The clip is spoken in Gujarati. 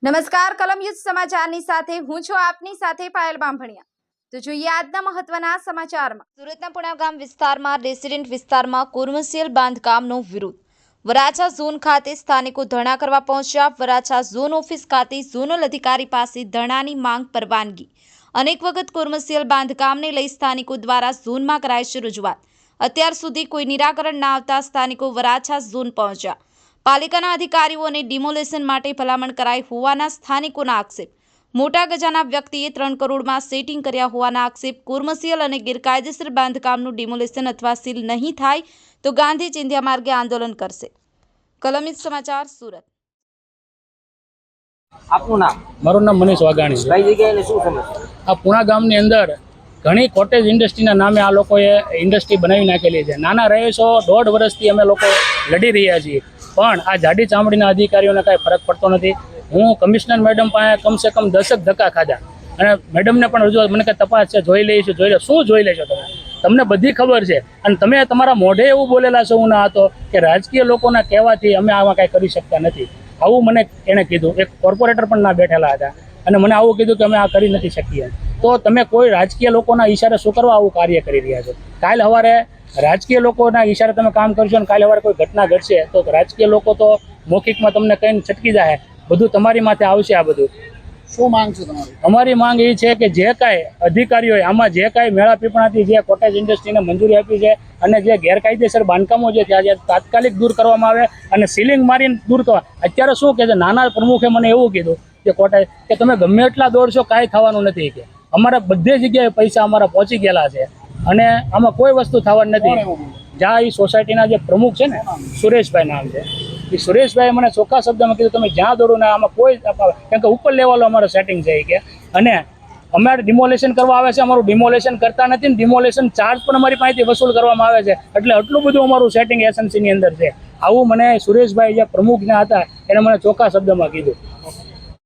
નમસ્કાર કલમ યુદ્ધ સમાચારની સાથે હું છું આપની સાથે પાયલ બામભણિયા। તો જોઈએ આજના મહત્વના સમાચારમાં। સુરતના પુણા ગામ વિસ્તારમાં રેસિડેન્ટ વિસ્તારમાં કોમર્શિયલ બાંધકામનો વિરોધ। વરાછા ઝોન ખાતે સ્થાનિકો ધરણા કરવા પહોંચ્યા। વરાછા ઝોન ઓફિસ ખાતે ઝોનલ અધિકારી પાસે ધરણાની માંગ પરવાનગી। અનેક વખત કોમર્શિયલ બાંધકામને લઈ સ્થાનિકો દ્વારા ઝોનમાં કરાય છે રજૂઆત। અત્યાર સુધી કોઈ નિરાકરણ ના આવતા સ્થાનિકો વરાછા ઝોન પહોંચ્યા। પાલિકાના અધિકારીઓને ડિમોલેશન માટે ભલામણ કરાઈ હોવાના સ્થાનિકોના આક્ષેપ। મોટા ગજાના વ્યક્તિએ 3 કરોડમાં સેટિંગ કર્યા હોવાના આક્ષેપ। કોમર્શિયલ અને ગેરકાયદેસર બાંધકામનું ડિમોલેશન અથવા સીલ નહીં થાય તો ગાંધી ચિંધ્યા માર્ગે આંદોલન કરશે। કલમિત સમાચાર સુરત। આપનું નામ? મારું નામ મનીષ વાઘાણી છે। કઈ જગ્યાએ શું સમસ્યા? આ પુણા ગામની અંદર ઘણી કોટેજ ઇન્ડસ્ટ્રીના નામે આ લોકોએ ઇન્ડસ્ટ્રી બનાવી નાખેલી છે। નાના રહીશો 1.5 વર્ષથી અમે લોકો લડી રહ્યા છીએ, પણ આ જાડી ચામડીના અધિકારીઓને કાંઈ ફરક પડતો નથી। હું કમિશનર મેડમ પાસે કમસે કમ 10 ધક્કા ખાધા અને મેડમને પણ રજૂઆત, મને કે તપાસ છે, જોઈ લઈશું। જોઈ લે શું જોઈ લેશો તમે? તમને બધી ખબર છે અને તમે તમારા મોઢે એવું બોલેલા છો ના હતો કે રાજકીય લોકોના કહેવાથી અમે આમાં કાંઈ કરી શકતા નથી। આવું મને એણે કીધું। એક કોર્પોરેટર પણ ના બેઠેલા હતા અને મને આવું કીધું કે અમે આ કરી નથી શકીએ। તો તમે કોઈ રાજકીય લોકોના ઈશારે શું કરવા આવું કાર્ય કરી રહ્યા છો? કાલ સવારે રાજકીય લોકોના ઈશારે તમે કામ કરશો અને કાલે સવારે કોઈ ઘટના ઘટશે તો રાજકીય લોકો તો મૌખિકમાં તમને કહીને છટકી જાય, બધું તમારી માથે આવશે। આ બધું શું માંગ છે તમારી? અમારી માંગ એ છે કે જે કાંઈ અધિકારીઓએ આમાં જે કાંઈ મેળા પીપણાથી જે કોટેજ ઇન્ડસ્ટ્રીને મંજૂરી આપી છે અને જે ગેરકાયદેસર બાંધકામો છે ત્યાં તાત્કાલિક દૂર કરવામાં આવે અને સીલિંગ મારીને દૂર કરવા। અત્યારે શું કે છે, નાના પ્રમુખે મને એવું કીધું કે કોટેજ કે તમે ગમે એટલા દોડશો કાંઈ થવાનું નથી, કે અમારા બધી જગ્યાએ પૈસા અમારા પહોંચી ગયેલા છે અને આમાં કોઈ વસ્તુ થવાની નથી। જ્યાં એ સોસાયટીના જે પ્રમુખ છે ને, સુરેશભાઈ નામ છે, એ સુરેશભાઈએ મને ચોખ્ખા શબ્દમાં કીધું તમે જ્યાં દોડો ને આમાં કોઈ, કેમ કે ઉપર લેવલો અમારો સેટિંગ છે કે, અને અમારે ડિમોલેશન કરવા આવે છે, અમારું ડિમોલેશન કરતા નથી ને ડિમોલેશન ચાર્જ પણ અમારી પાસેથી વસૂલ કરવામાં આવે છે। એટલે આટલું બધું અમારું સેટિંગ એસએમસીની અંદર છે। આવું મને સુરેશભાઈ જે પ્રમુખના હતા એને મને ચોખ્ખા શબ્દમાં કીધું।